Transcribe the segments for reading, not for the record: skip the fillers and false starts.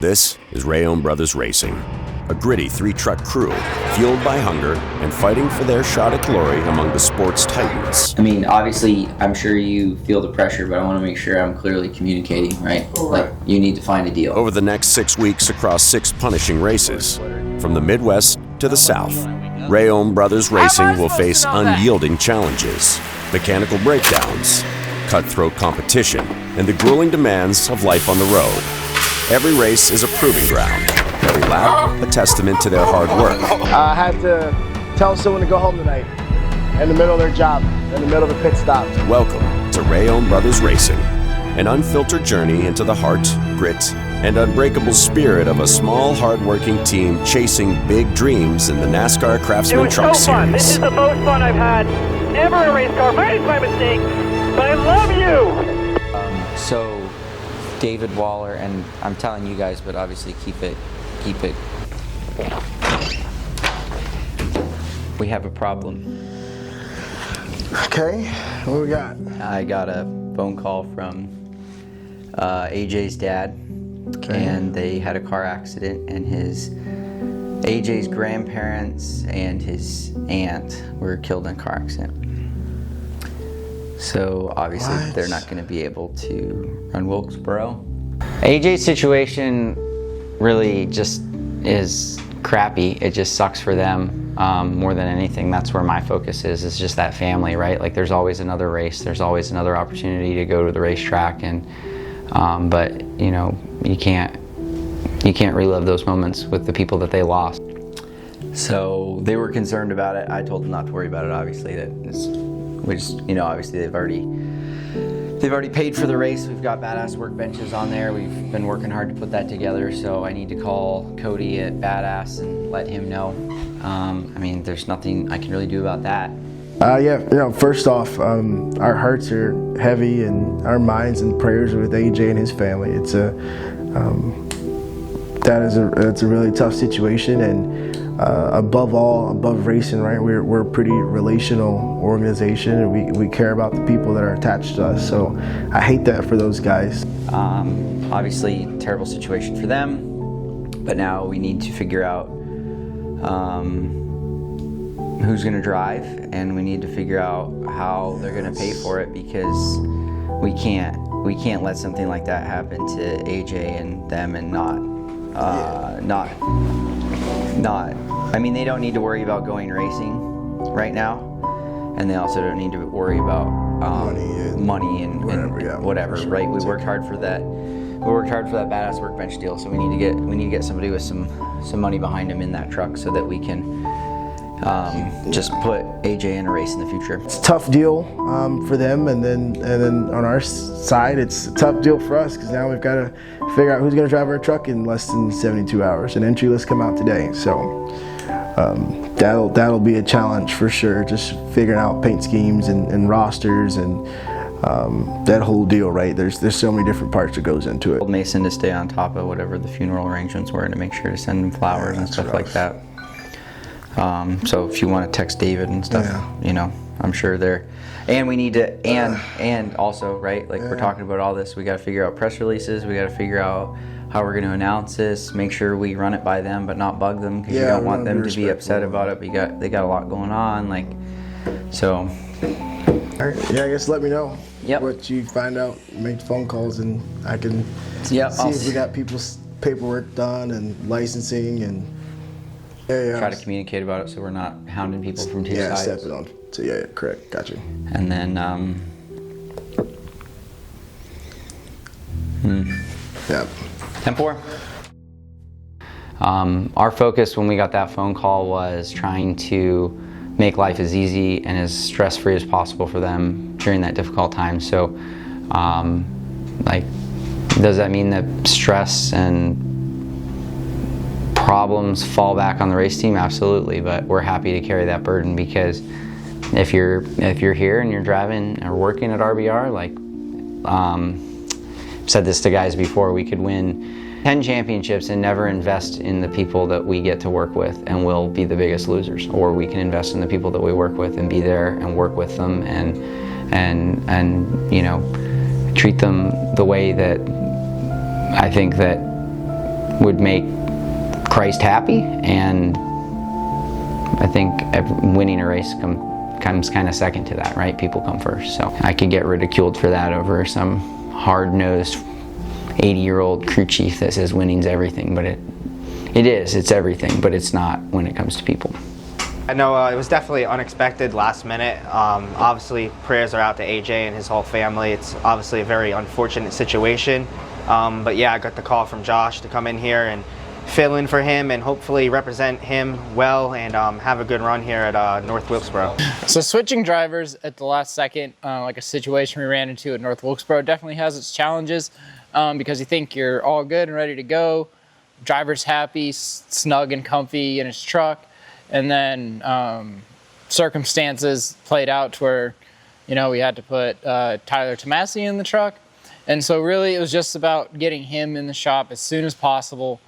This is Reaume Brothers Racing, a gritty three-truck crew fueled by hunger and fighting for their shot at glory among the sport's titans. I mean, obviously, I'm sure you feel the pressure, but I want to make sure I'm clearly communicating, right? Like, you need to find a deal. Over the next 6 weeks across 6 punishing races, from the Midwest to the South, Reaume Brothers Racing will face unyielding challenges, mechanical breakdowns, cutthroat competition, and the grueling demands of life on the road. Every race is a proving ground, every lap a testament to their hard work. I had to tell someone to go home tonight, in the middle of their job, in the middle of a pit stop. Welcome to Reaume Brothers Racing, an unfiltered journey into the heart, grit, and unbreakable spirit of a small, hard-working team chasing big dreams in the NASCAR Craftsman Truck Series. Fun. This is the most fun I've had ever in a race car. Minus my mistake, but I love you. So David Waller, and I'm telling you guys, but obviously keep it. We have a problem. Okay, what we got? I got a phone call from AJ's dad, and they had a car accident, and AJ's grandparents and his aunt were killed in a car accident. So obviously they're not going to be able to run Wilkesboro. AJ's situation really just is crappy. It just sucks for them more than anything. That's where my focus is. It's just that family, right? Like, there's always another race. There's always another opportunity to go to the racetrack, and but you know, you can't relive those moments with the people that they lost. So they were concerned about it. I told them not to worry about it. Obviously, obviously they've already paid for the race. We've got badass workbenches on there. We've been working hard to put that together. So I need to call Cody at Badass and let him know. I mean, there's nothing I can really do about that. First off, our hearts are heavy, and our minds and prayers are with AJ and his family. It's a really tough situation, and above racing, right? We're a pretty relational organization, and we care about the people that are attached to us. So I hate that for those guys. Obviously, terrible situation for them, but now we need to figure out who's going to drive, and we need to figure out how they're going to pay for it, because we can't let something like that happen to AJ and them and not. I mean, they don't need to worry about going racing right now, and they also don't need to worry about money and whatever, right? We worked hard for that. We worked hard for that badass workbench deal, so we need to get somebody with some money behind him in that truck, so that we can just put AJ in a race in the future. It's a tough deal for them, and then on our side, it's a tough deal for us, because now we've got to figure out who's going to drive our truck in less than 72 hours. An entry list come out today, so that'll be a challenge for sure. Just figuring out paint schemes and rosters and that whole deal, right? There's so many different parts that goes into it. Told Mason to stay on top of whatever the funeral arrangements were, and to make sure to send him flowers and stuff like that. So if you want to text David and stuff, I'm sure they're, and we need to, and also, right, like we're talking about all this, we got to figure out press releases, we got to figure out how we're going to announce this, make sure we run it by them, but not bug them, because you don't want them to be upset about it. They got a lot going on, like, so. I guess let me know what you find out, make phone calls, and I can see if we got people's paperwork done and licensing and try to communicate about it, so we're not hounding people from two sides. Step it on. So correct, got you. And then 10-4. Our focus when we got that phone call was trying to make life as easy and as stress-free as possible for them during that difficult time. So, does that mean that stress and problems fall back on the race team? Absolutely, but we're happy to carry that burden, because if you're here and you're driving or working at RBR, I've said this to guys before, we could win 10 championships and never invest in the people that we get to work with, and we'll be the biggest losers. Or we can invest in the people that we work with and be there and work with them and treat them the way that I think that would make Christ happy, and I think winning a race comes kind of second to that, right? People come first. So I could get ridiculed for that over some hard-nosed 80-year-old crew chief that says winning's everything, but it's everything, but it's not when it comes to people. I know it was definitely unexpected, last minute. Obviously, prayers are out to AJ and his whole family. It's obviously a very unfortunate situation. But yeah, I got the call from Josh to come in here and fill in for him and hopefully represent him well and have a good run here at North Wilkesboro. So switching drivers at the last second, like a situation we ran into at North Wilkesboro, definitely has its challenges because you think you're all good and ready to go. Driver's happy, snug and comfy in his truck. And then circumstances played out to where, we had to put Tyler Tomasi in the truck. And so really it was just about getting him in the shop as soon as possible,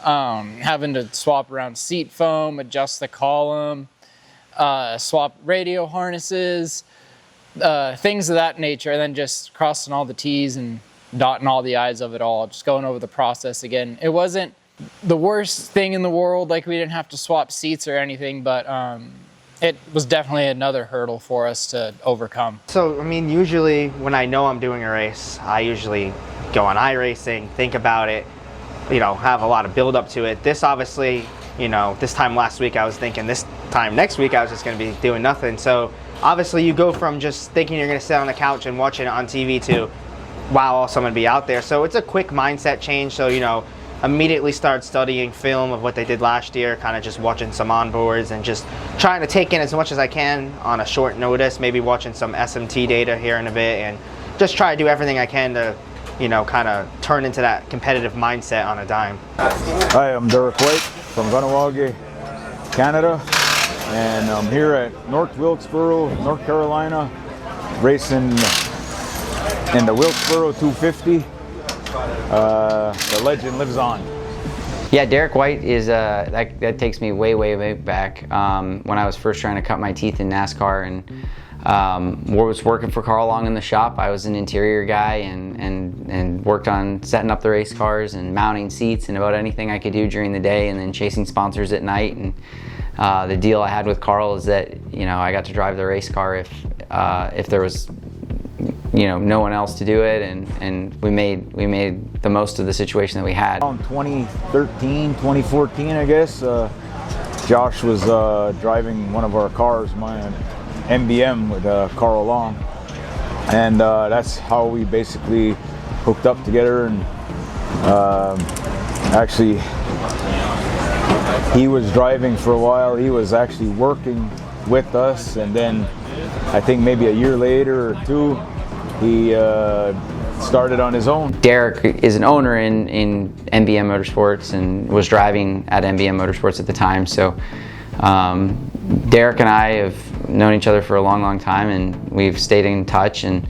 having to swap around seat foam, adjust the column, swap radio harnesses, things of that nature, and then just crossing all the T's and dotting all the I's of it all, just going over the process again. It wasn't the worst thing in the world, like we didn't have to swap seats or anything, but it was definitely another hurdle for us to overcome. So, I mean, usually when I know I'm doing a race, I usually go on iRacing, think about it, have a lot of build up to it. This obviously, this time last week I was thinking, this time next week I was just going to be doing nothing. So obviously you go from just thinking you're going to sit on the couch and watching it on TV to, wow, also I'm going to be out there. So it's a quick mindset change. So, immediately start studying film of what they did last year, kind of just watching some onboards and just trying to take in as much as I can on a short notice, maybe watching some SMT data here in a bit, and just try to do everything I can to, kind of turn into that competitive mindset on a dime. Hi, I'm Derek White from Ganawagi, Canada, and I'm here at North Wilkesboro, North Carolina, racing in the Wilkesboro 250. The legend lives on. Yeah, Derek White is that takes me way back when I was first trying to cut my teeth in NASCAR and was working for Carl Long in the shop. I was an interior guy and worked on setting up the race cars and mounting seats and about anything I could do during the day, and then chasing sponsors at night. And the deal I had with Carl is that I got to drive the race car if there was no one else to do it, and we made the most of the situation that we had. Around 2013, 2014, I guess, Josh was driving one of our cars, my MBM with Carl Long, and that's how we basically hooked up together. And actually, he was driving for a while. He was actually working with us, and then I think maybe a year later or two, he started on his own. Derek is an owner in MBM Motorsports and was driving at MBM Motorsports at the time. So Derek and I have known each other for a long time, and we've stayed in touch. And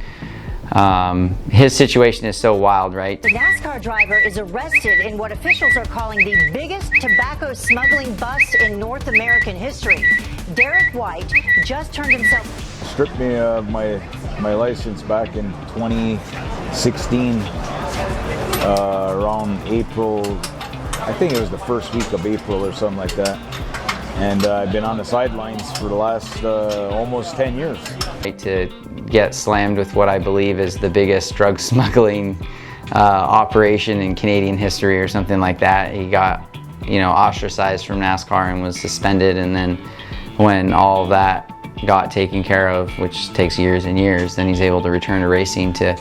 his situation is so wild, right? The NASCAR driver is arrested in what officials are calling the biggest tobacco smuggling bust in North American history. Derek White just turned himself... Stripped me of my license back in 2016, around April. I think it was the first week of April or something like that. And I've been on the sidelines for the last almost 10 years. To get slammed with what I believe is the biggest drug smuggling operation in Canadian history or something like that. He got, ostracized from NASCAR and was suspended, and then when all of that got taken care of, which takes years and years, then he's able to return to racing, to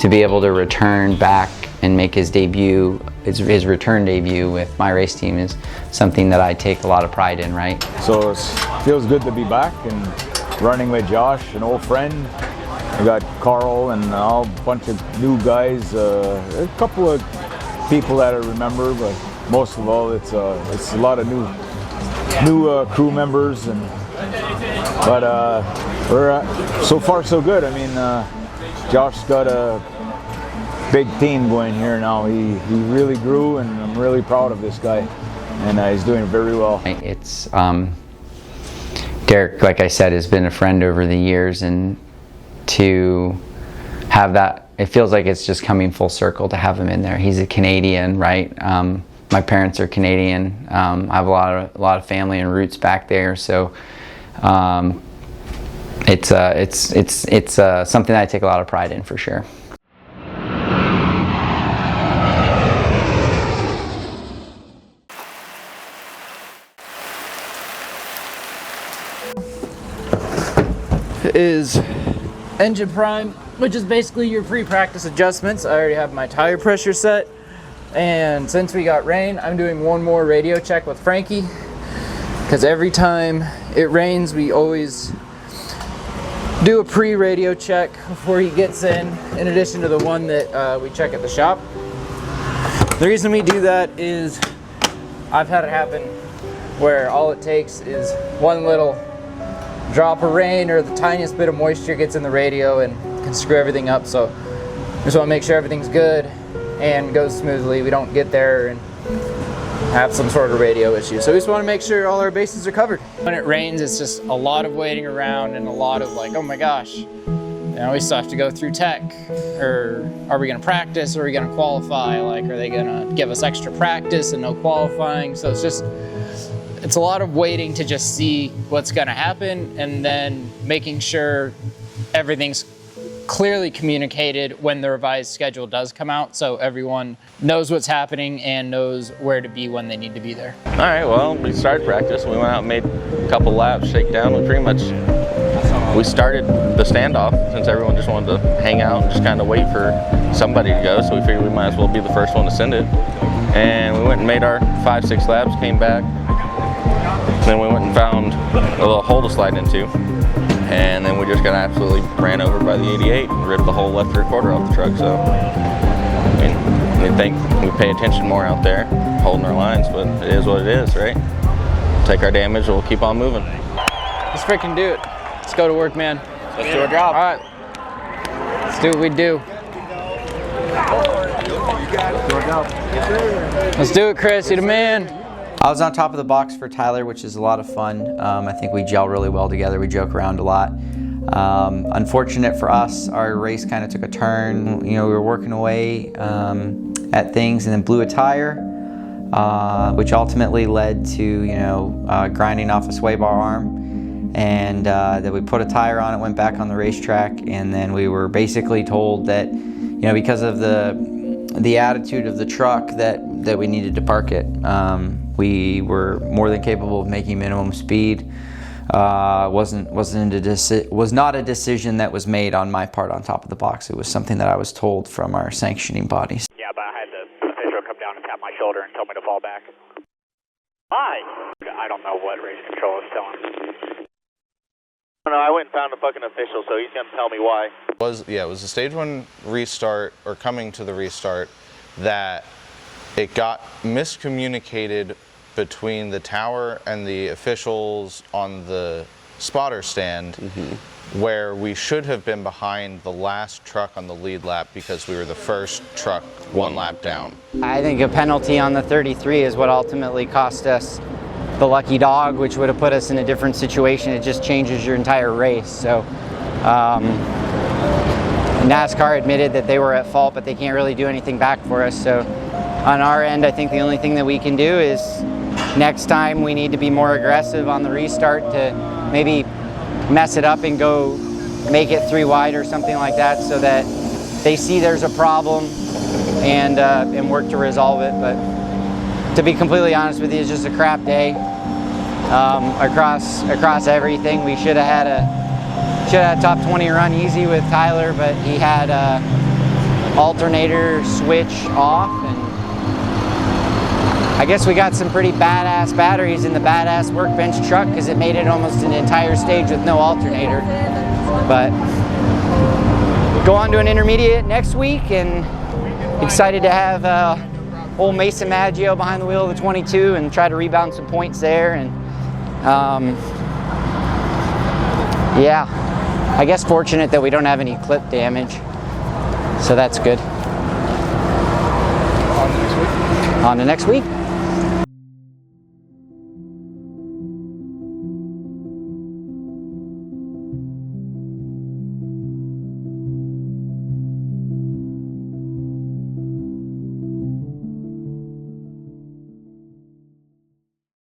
be able to return back and make his debut, his return debut with my race team is something that I take a lot of pride in, right? So it feels good to be back and running with Josh, an old friend. We got Carl and a bunch of new guys, a couple of people that I remember, but most of all it's a lot of new crew members, but we're so far so good. I mean, Josh's got a big team going here now. He really grew, and I'm really proud of this guy, and he's doing very well. It's Derek, like I said, has been a friend over the years, and to have that, it feels like it's just coming full circle to have him in there. He's a Canadian, right? My parents are Canadian. I have a lot of family and roots back there, so it's something that I take a lot of pride in for sure. Is engine prime, which is basically your pre-practice adjustments. I already have my tire pressure set, and since we got rain, I'm doing one more radio check with Frankie, because every time it rains we always do a pre-radio check before he gets in addition to the one that we check at the shop. The reason we do that is I've had it happen where all it takes is one little drop of rain or the tiniest bit of moisture gets in the radio and can screw everything up. So just want to make sure everything's good and goes smoothly. We don't get there and have some sort of radio issue. So we just want to make sure all our bases are covered. When it rains, it's just a lot of waiting around and a lot of like, oh my gosh, you know, we still have to go through tech, or are we going to practice, or are we going to qualify? Like, are they going to give us extra practice and no qualifying? So it's a lot of waiting to just see what's going to happen, and then making sure everything's clearly communicated when the revised schedule does come out, so everyone knows what's happening and knows where to be when they need to be there. All right, well, we started practice. We went out and made a couple laps, shakedown. We started the standoff since everyone just wanted to hang out and just kind of wait for somebody to go, so we figured we might as well be the first one to send it. And we went and made our 5-6 laps, came back. Then we went and found a little hole to slide into, and then we just got absolutely ran over by the 88 and ripped the whole left rear quarter off the truck. So I mean, you'd think we pay attention more out there, holding our lines, but it is what it is, right? Take our damage and we'll keep on moving. Let's freaking do it. Let's go to work, man. Let's do our job. All right. Let's do what we do. Let's do it, Chris. You're the man. I was on top of the box for Tyler, which is a lot of fun. I think we gel really well together. We joke around a lot. Unfortunate for us, our race kind of took a turn. You know, we were working away at things and then blew a tire, which ultimately led to, you know, grinding off a sway bar arm. And then we put a tire on it, went back on the racetrack, and then we were basically told that, you know, because of the attitude of the truck that we needed to park it. We were more than capable of making minimum speed. Was not a decision that was made on my part on top of the box. It was something that I was told from our sanctioning bodies. Yeah, but I had the official come down and tap my shoulder and tell me to fall back. Hi! I don't know what race control is telling me. No, I went and found the fucking official, so he's gonna tell me why. It was the stage 1 restart, or coming to the restart, that it got miscommunicated between the tower and the officials on the spotter stand, where we should have been behind the last truck on the lead lap because we were the first truck 1 lap down. I think a penalty on the 33 is what ultimately cost us the lucky dog, which would have put us in a different situation. It just changes your entire race. So NASCAR admitted that they were at fault, but they can't really do anything back for us. So on our end, I think the only thing that we can do is next time we need to be more aggressive on the restart to maybe mess it up and go make it 3 wide or something like that, so that they see there's a problem and work to resolve it. But to be completely honest with you, it's just a crap day across everything. We should have had a top 20 run easy with Tyler, but he had a alternator switch off, and I guess we got some pretty badass batteries in the badass workbench truck because it made it almost an entire stage with no alternator. But go on to an intermediate next week, and excited to have old Mason Maggio behind the wheel of the 22 and try to rebound some points there. And yeah, I guess fortunate that we don't have any clip damage, so that's good. On to next week.